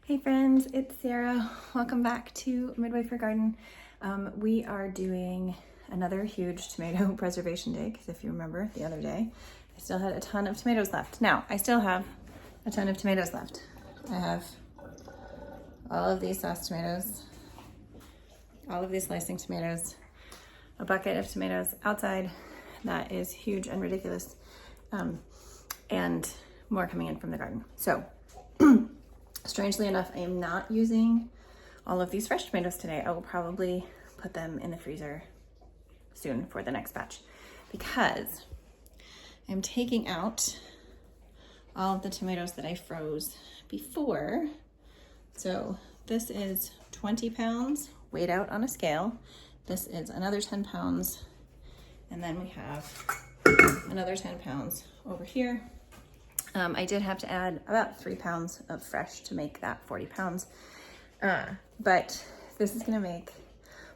Hey friends, it's Sarah. Welcome back to Midwifery Garden. We are doing another huge tomato preservation day because if you remember the other day, I still had a ton of tomatoes left. Now, I still have a ton of tomatoes left. I have all of these sauce tomatoes, all of these slicing tomatoes, a bucket of tomatoes outside that is huge and ridiculous, and more coming in from the garden. So, strangely enough, I am not using all of these fresh tomatoes today. I will probably put them in the freezer soon for the next batch because I'm taking out all of the tomatoes that I froze before. So this is 20 pounds weighed out on a scale. This is another 10 pounds. And then we have another 10 pounds over here. I did have to add about 3 pounds of fresh to make that 40 pounds. But this is gonna make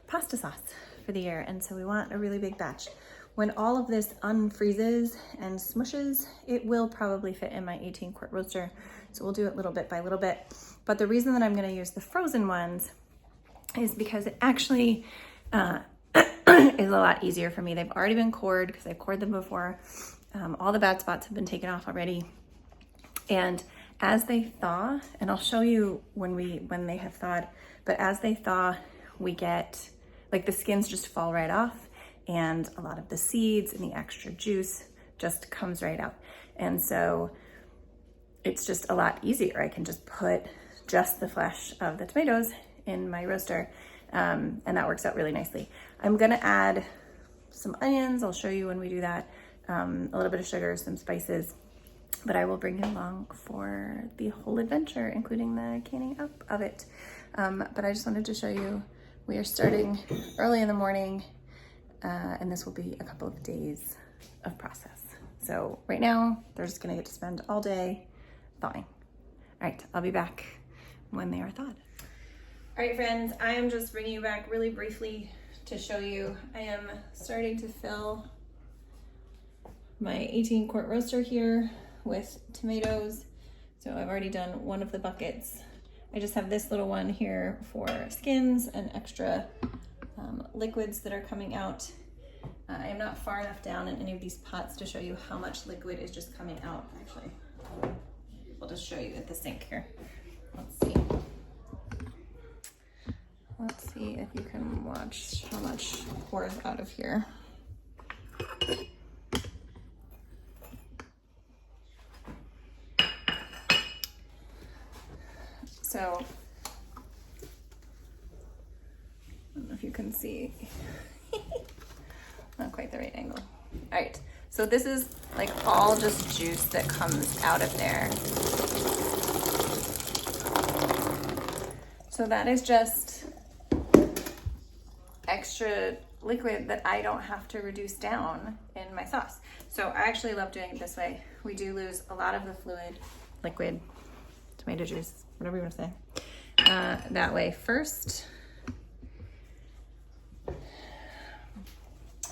pasta sauce for the year. And so we want a really big batch. When all of this unfreezes and smushes, it will probably fit in my 18-quart roaster. So we'll do it little bit by little bit. But the reason that I'm gonna use the frozen ones is because it actually is a lot easier for me. They've already been cored because I've cored them before. All the bad spots have been taken off already. And as they thaw, and I'll show you when they have thawed, but as they thaw, we get, like the skins just fall right off and a lot of the seeds and the extra juice just comes right out. And so it's just a lot easier. I can just put just the flesh of the tomatoes in my roaster, and that works out really nicely. I'm gonna add some onions. I'll show you when we do that. A little bit of sugar, some spices, but I will bring you along for the whole adventure, including the canning up of it. But I just wanted to show you, we are starting early in the morning, and this will be a couple of days of process. So right now, they're just gonna get to spend all day thawing. All right, I'll be back when they are thawed. All right, friends, I am just bringing you back really briefly to show you. I am starting to fill my 18-quart roaster here with tomatoes. So I've already done one of the buckets. I just have this little one here for skins and extra liquids that are coming out. I am not far enough down in any of these pots to show you how much liquid is just coming out. Actually, I'll just show you at the sink here. Let's see. Let's see if you can watch how much pours out of here. So, I don't know if you can see, not quite the right angle. All right, so this is like all just juice that comes out of there. So that is just extra liquid that I don't have to reduce down in my sauce. So I actually love doing it this way. We do lose a lot of the liquid, tomato juice, whatever you want to say, that way first,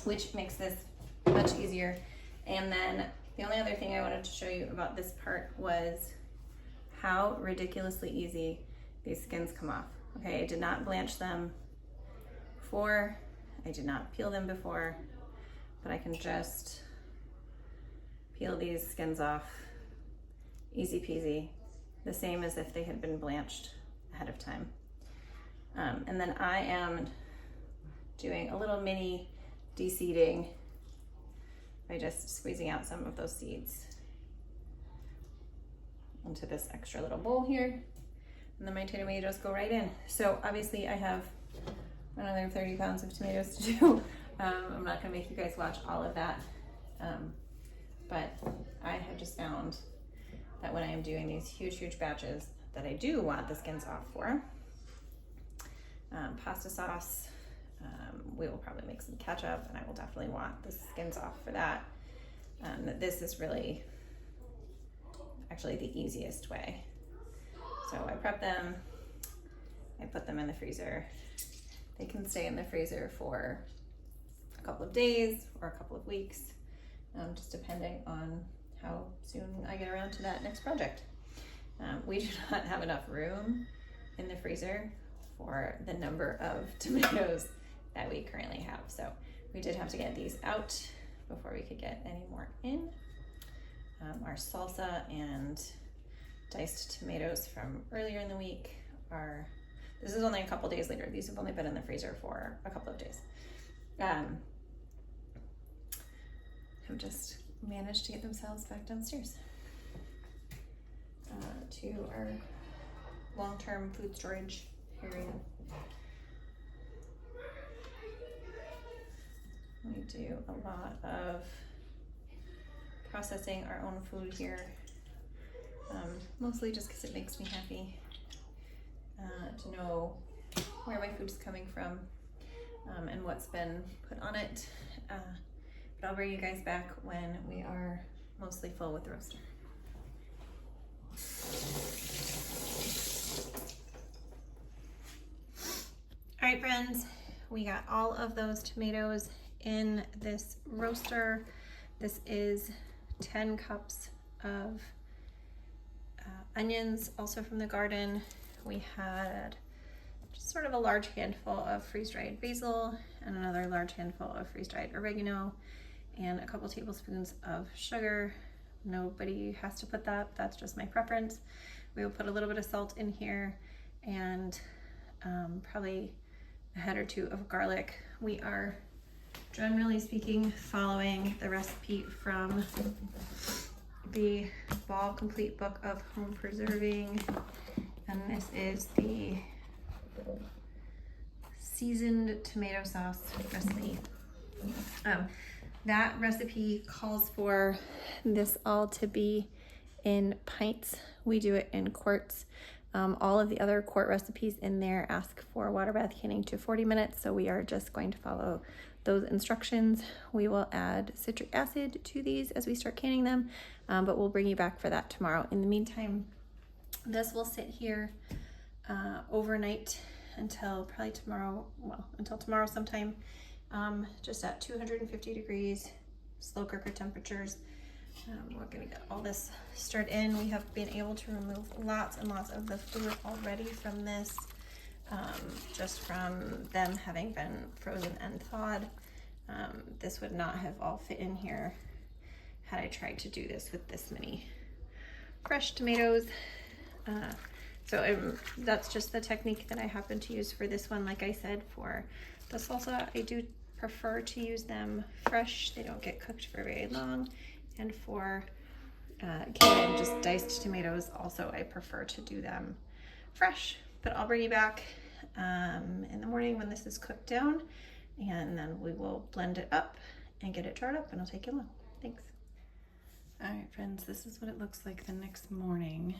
which makes this much easier. And then the only other thing I wanted to show you about this part was how ridiculously easy these skins come off. Okay, I did not blanch them before, I did not peel them before, but I can just peel these skins off, easy peasy, the same as if they had been blanched ahead of time. And then I am doing a little mini de-seeding by just squeezing out some of those seeds into this extra little bowl here. And then my tomatoes go right in. So obviously I have another 30 pounds of tomatoes to do. I'm not gonna make you guys watch all of that. But I have just found that when I am doing these huge batches that I do want the skins off for, pasta sauce, we will probably make some ketchup and I will definitely want the skins off for that. This is really actually the easiest way. So I prep them, I put them in the freezer. They can stay in the freezer for a couple of days or a couple of weeks, just depending on how soon I get around to that next project. We do not have enough room in the freezer for the number of tomatoes that we currently have. So we did have to get these out before we could get any more in. Our salsa and diced tomatoes from earlier in the week this is only a couple days later. These have only been in the freezer for a couple of days. Have just managed to get themselves back downstairs to our long-term food storage area. We do a lot of processing our own food here, mostly just because it makes me happy to know where my food is coming from and what's been put on it. But I'll bring you guys back when we are mostly full with the roaster. All right, friends, we got all of those tomatoes in this roaster. This is 10 cups of onions, also from the garden. We had just sort of a large handful of freeze-dried basil and another large handful of freeze-dried oregano and a couple tablespoons of sugar. Nobody has to put that, that's just my preference. We will put a little bit of salt in here and probably a head or two of garlic. We are, generally speaking, following the recipe from the Ball Complete Book of Home Preserving, and this is the seasoned tomato sauce recipe. That recipe calls for this all to be in pints. We do it in quarts. All of the other quart recipes in there ask for water bath canning to 40 minutes, so we are just going to follow those instructions. We will add citric acid to these as we start canning them, but we'll bring you back for that tomorrow. In the meantime, this will sit here overnight until probably tomorrow, until tomorrow sometime, just at 250 degrees, slow cooker temperatures. We're gonna get all this stirred in. We have been able to remove lots and lots of the fluid already from this, just from them having been frozen and thawed. This would not have all fit in here had I tried to do this with this many fresh tomatoes. So that's just the technique that I happen to use for this one. Like I said, for the salsa, I do prefer to use them fresh. They don't get cooked for very long. And for canning just diced tomatoes, also I prefer to do them fresh. But I'll bring you back in the morning when this is cooked down, and then we will blend it up and get it jarred up, and I'll take you along. Thanks. All right, friends, this is what it looks like the next morning.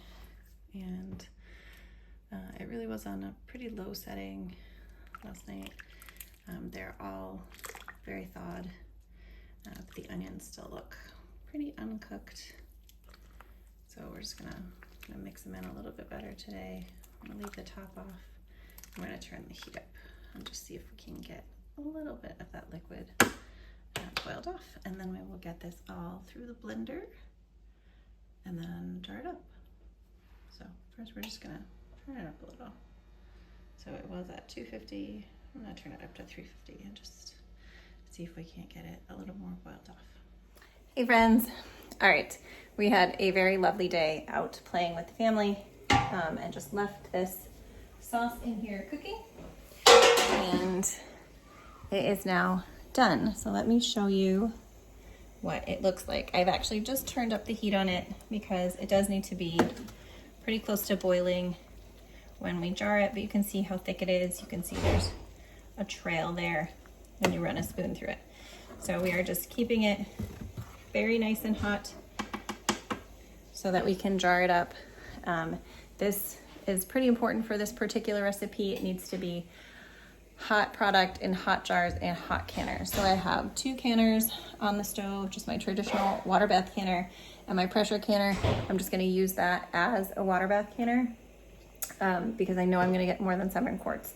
And it really was on a pretty low setting last night. They're all very thawed. The onions still look pretty uncooked. So we're just gonna mix them in a little bit better today. I'm gonna leave the top off. I'm gonna turn the heat up and just see if we can get a little bit of that liquid boiled off. And then we will get this all through the blender and then jar it up. So first we're just gonna turn it up a little. So it was at 250. I'm gonna turn it up to 350 and just see if we can't get it a little more boiled off. Hey friends. All right, we had a very lovely day out playing with the family and just left this sauce in here cooking, and it is now done. So let me show you what it looks like. I've actually just turned up the heat on it because it does need to be pretty close to boiling when we jar it, but you can see how thick it is. You can see there's a trail there when you run a spoon through it. So we are just keeping it very nice and hot so that we can jar it up. This is pretty important for this particular recipe. It needs to be hot product in hot jars and hot canners. So I have 2 canners on the stove, just my traditional water bath canner, and my pressure canner. I'm just gonna use that as a water bath canner because I know I'm gonna get more than 7 quarts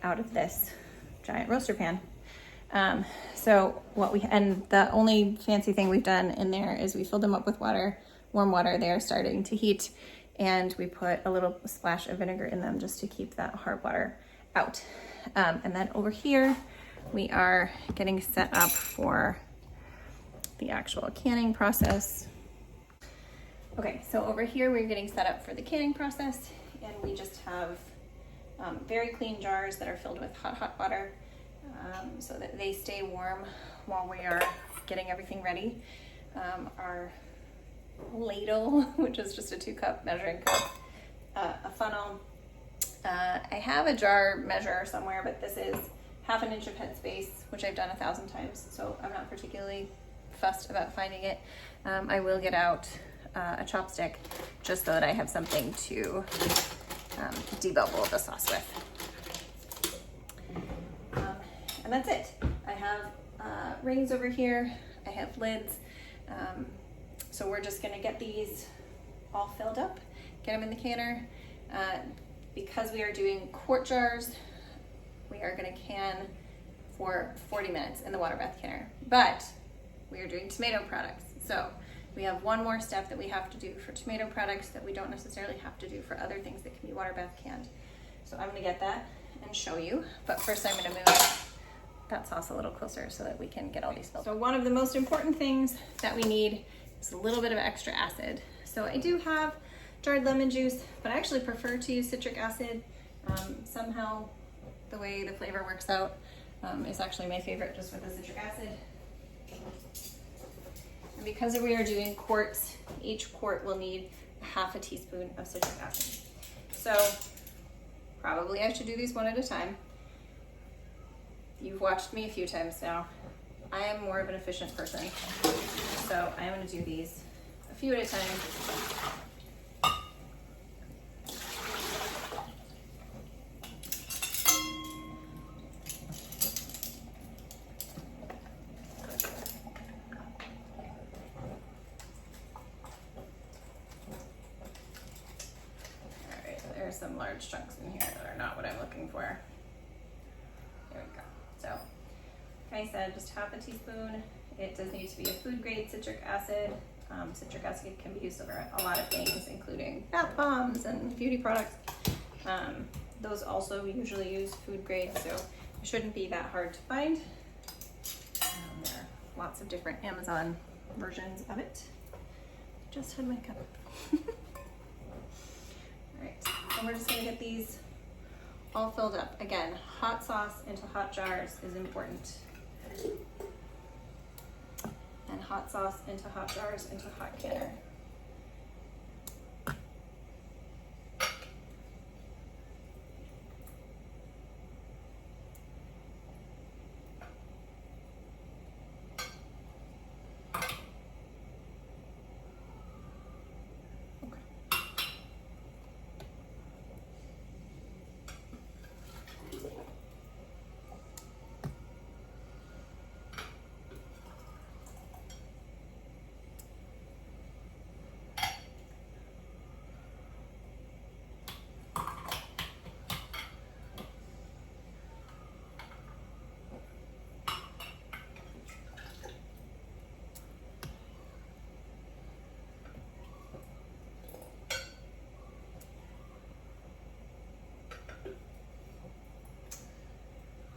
out of this giant roaster pan. So and the only fancy thing we've done in there is we filled them up with water, warm water. They are starting to heat, and we put a little splash of vinegar in them just to keep that hard water out. And then over here, we are getting set up for the actual canning process. Okay, so over here we're getting set up for the canning process, and we just have very clean jars that are filled with hot water so that they stay warm while we are getting everything ready. Our ladle, which is just a 2-cup measuring cup, a funnel. I have a jar measure somewhere, but this is 1/2 inch of headspace, which I've done 1,000 times, so I'm not particularly fussed about finding it. I will get out a chopstick just so that I have something to debubble the sauce with. And that's it. I have rings over here. I have lids. So we're just gonna get these all filled up, get them in the canner. Because we are doing quart jars, we are gonna can for 40 minutes in the water bath canner. But we are doing tomato products. So we have one more step that we have to do for tomato products that we don't necessarily have to do for other things that can be water bath canned. So I'm gonna get that and show you. But first I'm gonna move that sauce a little closer so that we can get all these filled. So one of the most important things that we need is a little bit of extra acid. So I do have jarred lemon juice, but I actually prefer to use citric acid. Somehow the way the flavor works out is actually my favorite, just with the citric acid. And because we are doing quarts, each quart will need 1/2 teaspoon of citric acid. So probably I should do these one at a time. You've watched me a few times now. I am more of an efficient person, so I'm gonna do these a few at a time. There's some large chunks in here that are not what I'm looking for. There we go. So, like I said, just 1/2 teaspoon. It does need to be a food grade citric acid. Citric acid can be used over a lot of things, including bath bombs and beauty products. Those also usually use food grade, so it shouldn't be that hard to find. There are lots of different Amazon versions of it. Just had my cup. Alright, and we're just gonna get these all filled up. Again, hot sauce into hot jars is important. And hot sauce into hot jars into hot canner.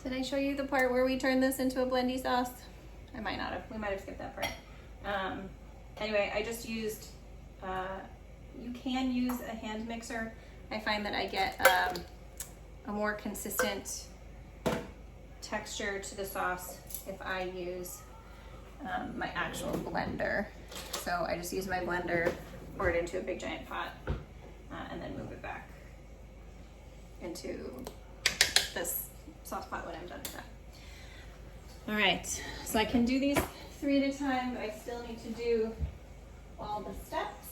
Did I show you the part where we turned this into a blendy sauce? I might not have. We might have skipped that part. Anyway, I just used, you can use a hand mixer. I find that I get a more consistent texture to the sauce if I use my actual blender. So I just use my blender, pour it into a big giant pot, and then move it back into this sauce pot when I'm done with that. All right, so I can do these 3 at a time, but I still need to do all the steps.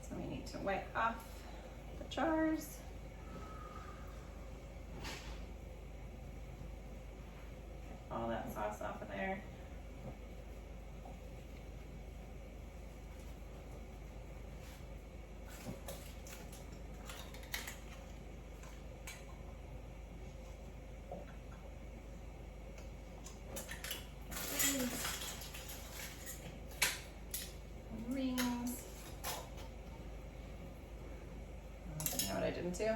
So we need to wipe off the jars. All that sauce off of there. didn't you?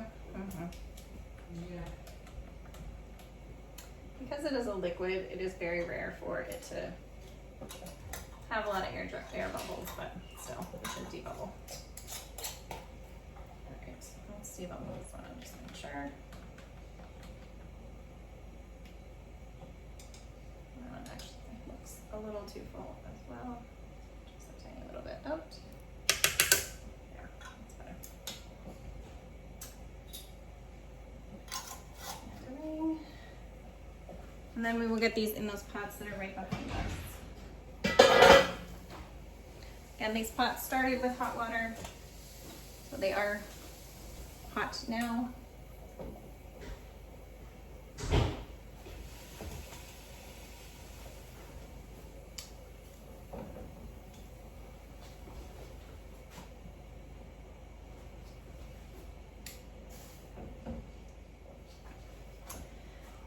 Yeah. Because it is a liquid, it is very rare for it to have a lot of air bubbles, but still, it should debubble. Alright, let's debubble this one, just make sure. That one actually looks a little too full as well. Just a tiny little bit out. There, that's better. And then we will get these in those pots that are right behind us. And these pots started with hot water, so they are hot now.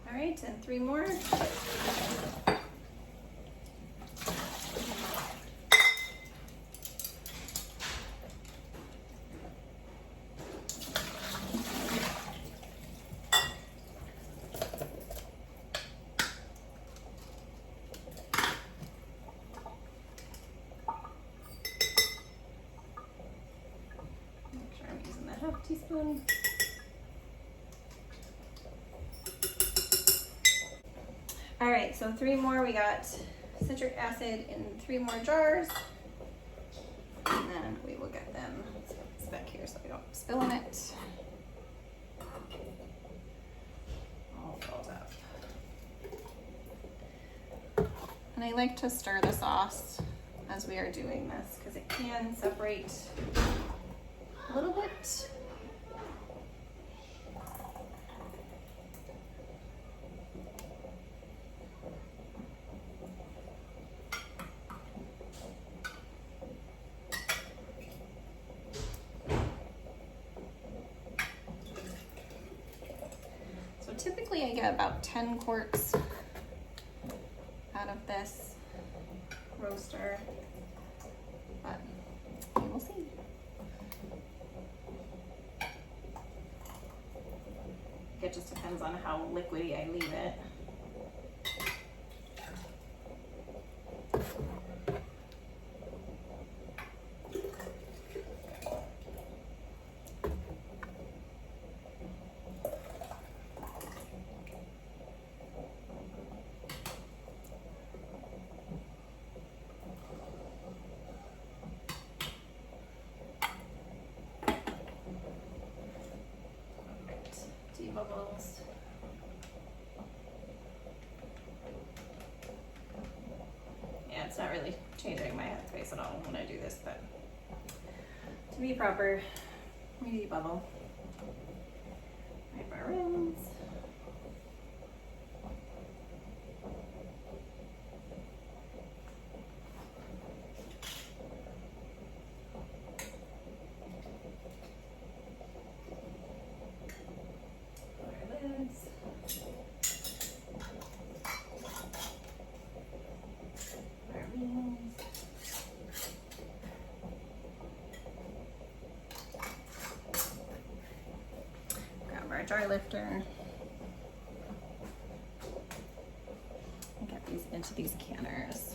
All right, and 3 more. Teaspoon. All right, so 3 more. We got citric acid in 3 more jars, and then we will get them. Let's put this back here so we don't spill in it. All filled up. And I like to stir the sauce as we are doing this because it can separate a little bit. Typically I get about 10 quarts out of this roaster, but we will see. It just depends on how liquidy I leave it. Bubbles. Yeah, it's not really changing my face at all when I do this, but to be proper, we debubble. Wipe our rims. Jar lifter and get these into these canners.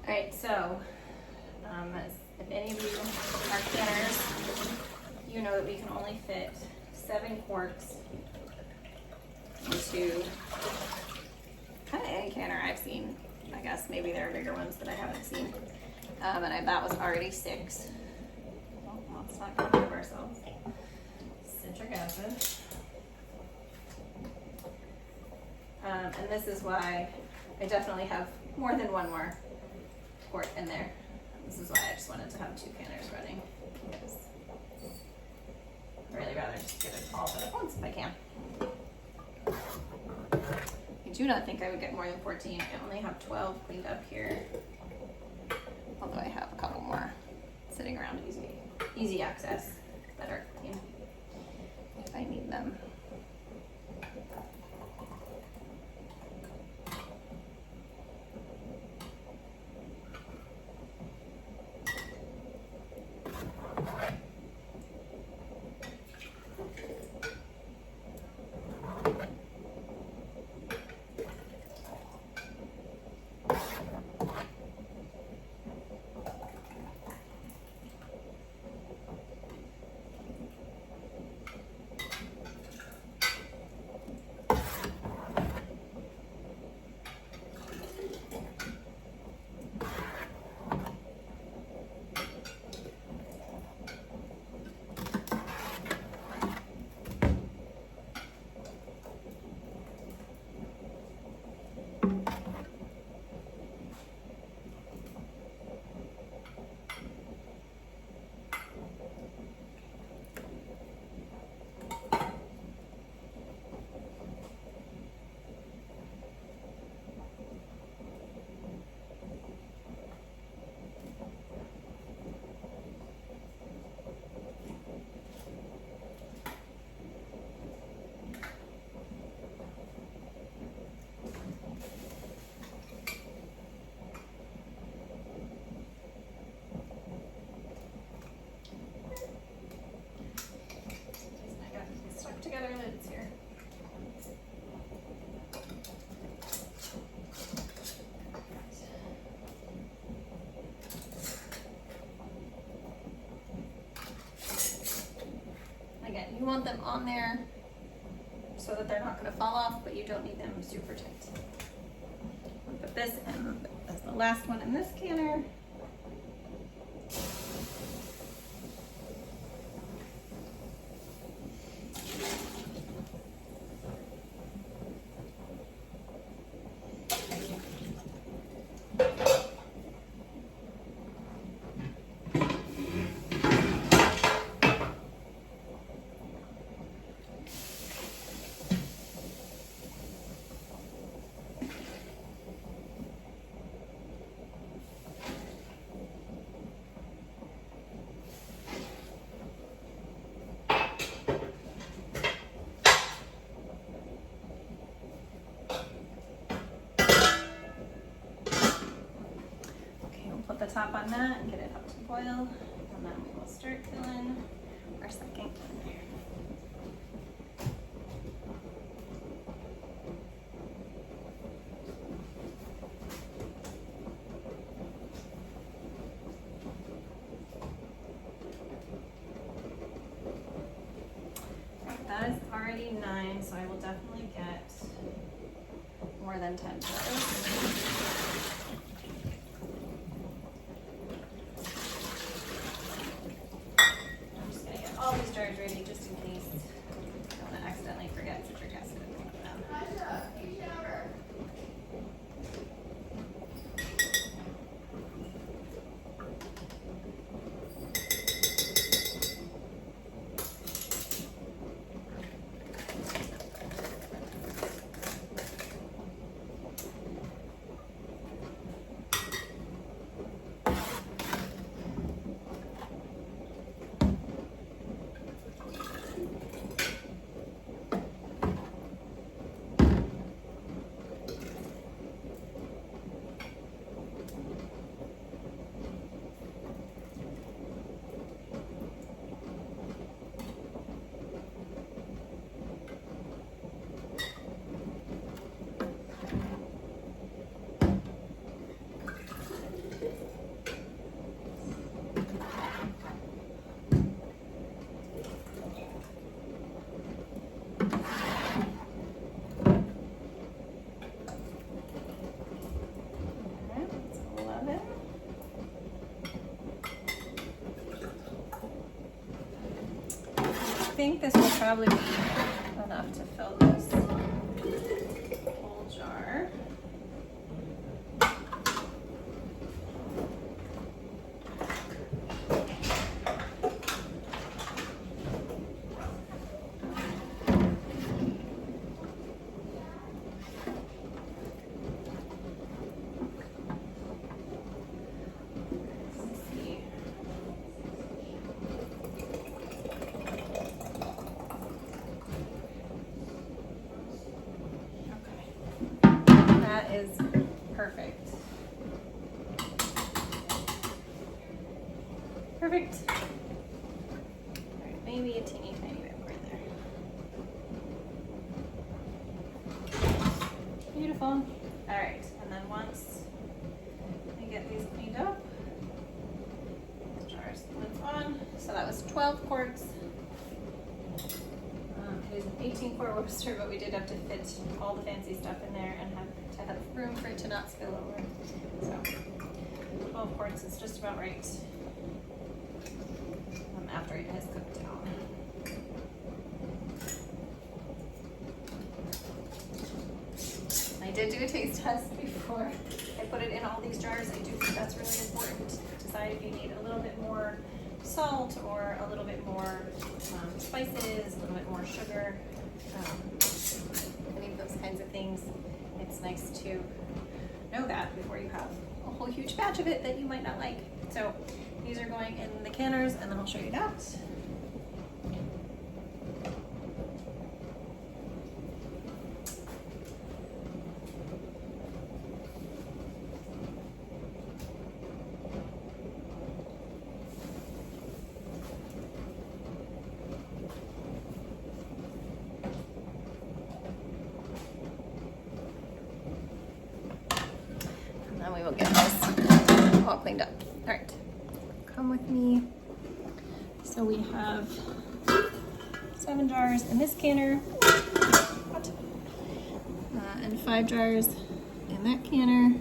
All right, so if any of you are canners, you know that we can only fit 7 quarts into kind of any canner I've seen. I guess maybe there are bigger ones that I haven't seen. And that was already 6. Well, let's not get ahead of ourselves. acid. And this is why I definitely have more than one more quart in there. This is why I just wanted to have 2 canners running, because I'd really rather just get it all done at once if I can. I do not think I would get more than 14. I only have 12 cleaned up here. Although I have a couple more sitting around easy access that are clean if I need them. Together lids here. Again, you want them on there so that they're not going to fall off, but you don't need them super tight. I'll put this in as the last one in this canner. The top on that and get it up to boil, and then we will start filling our second canner. That is already 9, so I will definitely get more than 10 jars. All these jars ready just in case I don't want to accidentally forget citric acid in one of them. think this will probably be enough to fill this whole jar. Is perfect. Perfect. All right, maybe a teeny tiny bit more in there. Beautiful. All right, and then once I get these cleaned up, jars lids on. So that was 12 quarts. It is an 18-quart roaster, but we did have to fit all the fancy stuff in there and have to have room for it to not spill over. So 12 quarts is just about right after it has cooked down. I did do a taste test before I put it in all these jars. I do think that's really important. Decide if you need a little bit more salt or a little bit more spices, a little bit more sugar, any of those kinds of things. It's nice to know that before you have a whole huge batch of it that you might not like. So these are going in the canners, and then I'll show you that. And we will get this all cleaned up. All right, come with me. So we have 7 jars in this canner, and 5 jars in that canner.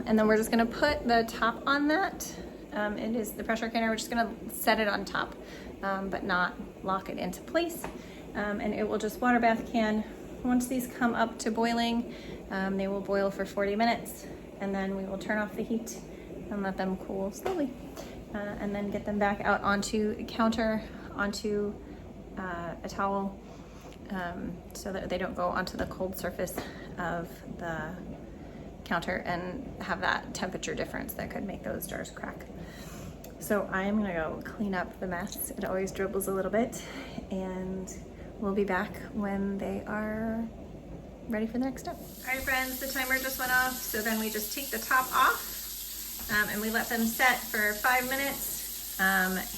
And then we're just gonna put the top on that. It is the pressure canner. We're just gonna set it on top, but not lock it into place. And it will just water bath can. Once these come up to boiling, they will boil for 40 minutes, and then we will turn off the heat and let them cool slowly, and then get them back out onto the counter, onto a towel, so that they don't go onto the cold surface of the counter and have that temperature difference that could make those jars crack. So I am gonna go clean up the mess. It always dribbles a little bit, and we'll be back when they are ready for the next step. All right, friends, the timer just went off, so then we just take the top off, and we let them set for 5 minutes,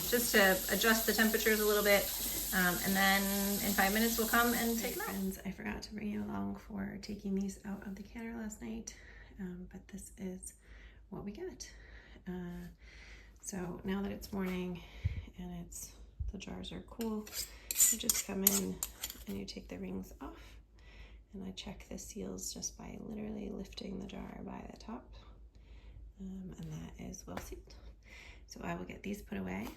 just to adjust the temperatures a little bit, and then in 5 minutes we'll come and take them out. Friends, I forgot to bring you along for taking these out of the canner last night, but this is what we get. So now that it's morning and the jars are cool, you just come in and you take the rings off. And I check the seals just by literally lifting the jar by the top. And that is well sealed. So I will get these put away